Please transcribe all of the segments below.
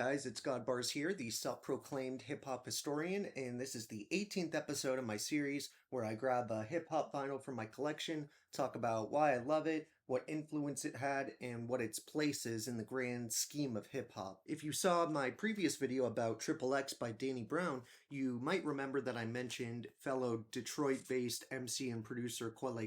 guys? It's Godbars here, the self-proclaimed hip-hop historian, and this is the 18th episode of my series where I grab a hip-hop vinyl from my collection, talk about why I love it, what influence it had, and what its place is in the grand scheme of hip-hop. If you saw my previous video about Triple X by Danny Brown, you might remember that I mentioned fellow Detroit-based MC and producer Quelle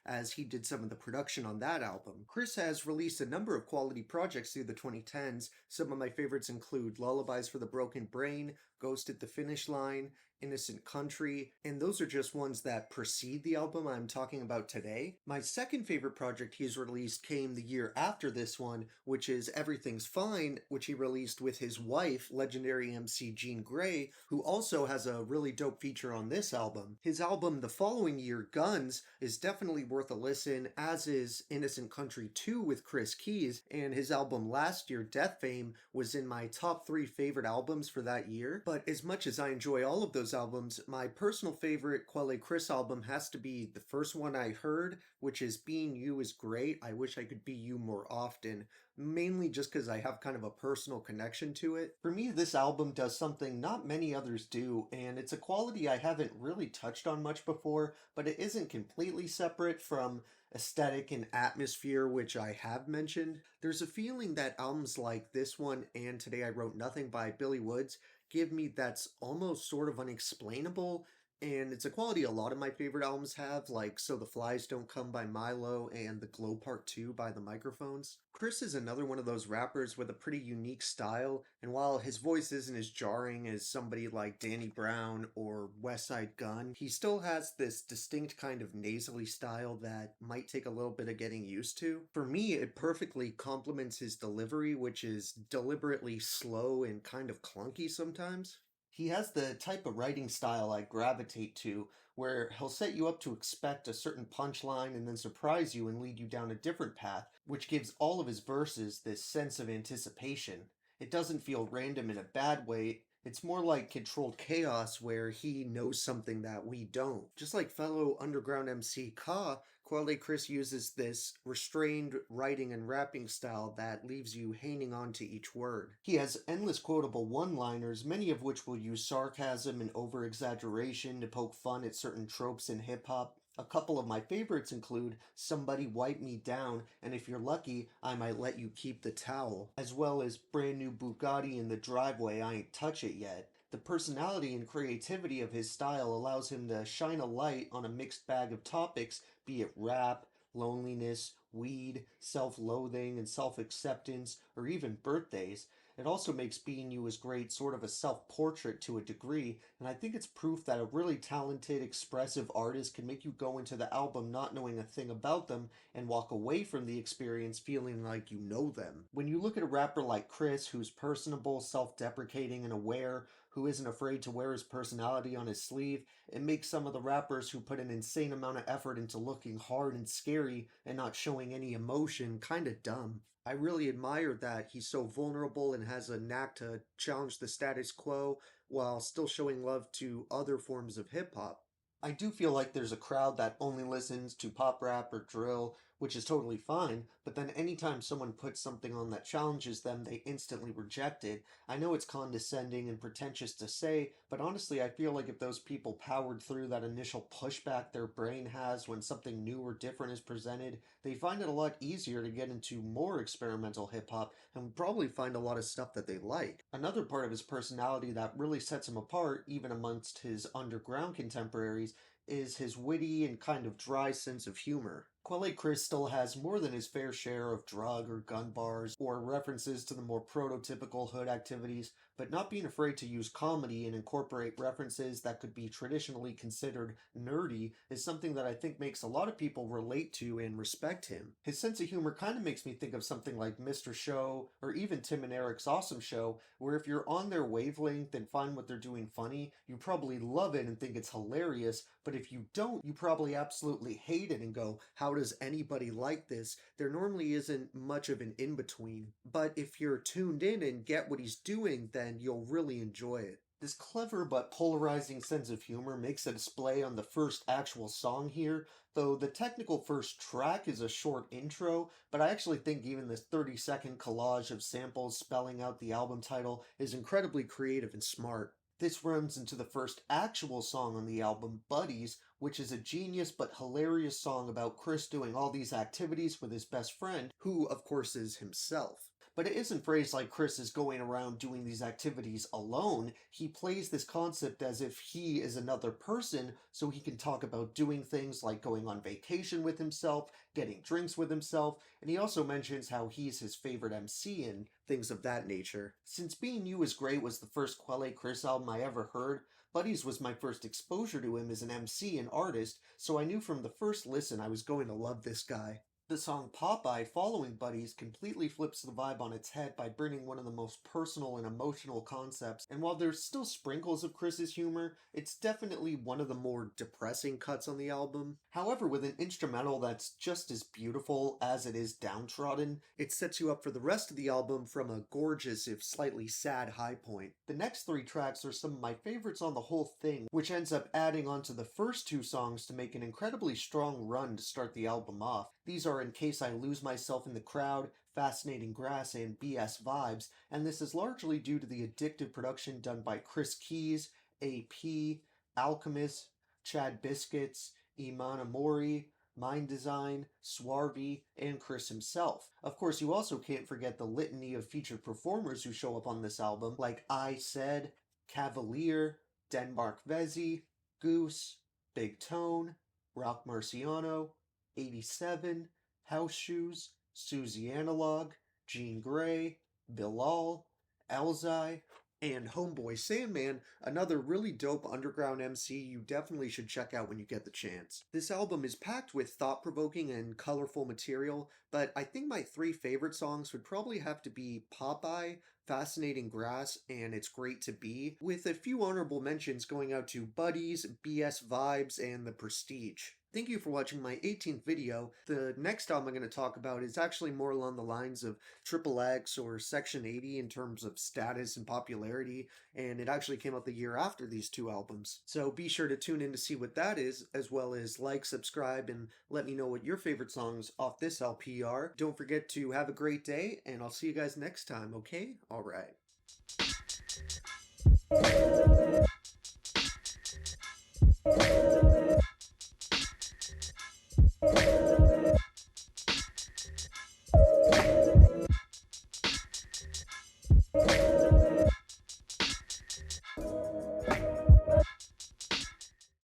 as he did some of the production on that album. Chris has released a number of quality projects through the 2010s. Some of my favorites include Lullabies for the Broken Brain, Ghost at the Finish Line, Innocent Country, and those are just ones that precede the album I'm talking about today. My second favorite project he's released came the year after this one, which is Everything's Fine, which he released with his wife, legendary MC Jean Grey, who also has a really dope feature on this album. His album the following year, Guns, is definitely worth a listen, as is Innocent Country 2 with Chris Keys, and his album last year, Death Fame, was in my top 3 favorite albums for that year. But as much as I enjoy all of those albums, my personal favorite Quelle Chris album has to be the first one I heard, which is Being You is Great. I wish I could be you more often, mainly just because I have kind of a personal connection to it. For me, this album does something not many others do, and it's a quality I haven't really touched on much before, but it isn't completely separate from aesthetic and atmosphere, which I have mentioned. There's a feeling that albums like this one and Today I Wrote Nothing by Billy Woods give me that's almost sort of unexplainable, and it's a quality a lot of my favorite albums have, like So the Flies Don't Come by Milo and The Glow Part 2 by The Microphones. Chris is another one of those rappers with a pretty unique style, and while his voice isn't as jarring as somebody like Danny Brown or Westside Gunn, he still has this distinct kind of nasally style that might take a little bit of getting used to. For me, it perfectly complements his delivery, which is deliberately slow and kind of clunky sometimes. He has the type of writing style I gravitate to, where he'll set you up to expect a certain punchline and then surprise you and lead you down a different path, which gives all of his verses this sense of anticipation. It doesn't feel random in a bad way. It's more like controlled chaos where he knows something that we don't. Just like fellow underground MC Ka, Quelle Chris uses this restrained writing and rapping style that leaves you hanging on to each word. He has endless quotable one-liners, many of which will use sarcasm and over-exaggeration to poke fun at certain tropes in hip-hop. A couple of my favorites include Somebody Wipe Me Down and If You're Lucky, I Might Let You Keep the Towel, as well as Brand New Bugatti in the Driveway, I Ain't Touch It Yet. The personality and creativity of his style allows him to shine a light on a mixed bag of topics, be it rap, loneliness, weed, self-loathing, and self-acceptance, or even birthdays. It also makes Being You is Great sort of a self-portrait to a degree, and I think it's proof that a really talented, expressive artist can make you go into the album not knowing a thing about them and walk away from the experience feeling like you know them. When you look at a rapper like Chris, who's personable, self-deprecating, and aware, who isn't afraid to wear his personality on his sleeve, it makes some of the rappers who put an insane amount of effort into looking hard and scary and not showing any emotion kinda dumb. I really admire that he's so vulnerable and has a knack to challenge the status quo while still showing love to other forms of hip hop. I do feel like there's a crowd that only listens to pop rap or drill, which is totally fine, but then anytime someone puts something on that challenges them, they instantly reject it. I know it's condescending and pretentious to say, but honestly, I feel like if those people powered through that initial pushback their brain has when something new or different is presented, they find it a lot easier to get into more experimental hip hop and would probably find a lot of stuff that they like. Another part of his personality that really sets him apart, even amongst his underground contemporaries, is his witty and kind of dry sense of humor. Quelle Chris still has more than his fair share of drug or gun bars or references to the more prototypical hood activities, but not being afraid to use comedy and incorporate references that could be traditionally considered nerdy is something that I think makes a lot of people relate to and respect him. His sense of humor kind of makes me think of something like Mr. Show or even Tim and Eric's Awesome Show, where if you're on their wavelength and find what they're doing funny, you probably love it and think it's hilarious, but if you don't, you probably absolutely hate it and go, how does anybody like this? There normally isn't much of an in-between. But if you're tuned in and get what he's doing, then you'll really enjoy it. This clever but polarizing sense of humor makes a display on the first actual song here, though the technical first track is a short intro, but I actually think even this 30-second collage of samples spelling out the album title is incredibly creative and smart. This runs into the first actual song on the album, Buddies, which is a genius but hilarious song about Chris doing all these activities with his best friend, who, of course, is himself. But it isn't phrased like Chris is going around doing these activities alone. He plays this concept as if he is another person, so he can talk about doing things like going on vacation with himself, getting drinks with himself, and he also mentions how he's his favorite MC and things of that nature. Since Being You Is Great was the first Quelle Chris album I ever heard, Buddies was my first exposure to him as an MC and artist, so I knew from the first listen I was going to love this guy. The song Popeye, following Buddies, completely flips the vibe on its head by bringing one of the most personal and emotional concepts, and while there's still sprinkles of Chris's humor, it's definitely one of the more depressing cuts on the album. However, with an instrumental that's just as beautiful as it is downtrodden, it sets you up for the rest of the album from a gorgeous, if slightly sad, high point. The next three tracks are some of my favorites on the whole thing, which ends up adding onto the first two songs to make an incredibly strong run to start the album off. These are In Case I Lose Myself in the Crowd, Fascinating Grass, and BS Vibes, and this is largely due to the addictive production done by Chris Keys, AP, Alchemist, Chad Biscuits, Iman Amori, Mind Design, Swarvy, and Chris himself. Of course, you also can't forget the litany of featured performers who show up on this album, like I Said, Cavalier, Denmark Vesey, Goose, Big Tone, Rock Marciano, 87, House Shoes, Susie Analog, Jean Grey, Bilal, Elzai, and Homeboy Sandman, another really dope underground MC you definitely should check out when you get the chance. This album is packed with thought-provoking and colorful material, but I think my three favorite songs would probably have to be Popeye, Fascinating Grass, and It's Great to Be, with a few honorable mentions going out to Buddies, BS Vibes, and The Prestige. Thank you for watching my 18th video. The next album I'm going to talk about is actually more along the lines of Triple X or Section 80 in terms of status and popularity, and it actually came out the year after these two albums. So be sure to tune in to see what that is, as well as like, subscribe, and let me know what your favorite songs off this LP are. Don't forget to have a great day, and I'll see you guys next time, okay? Alright.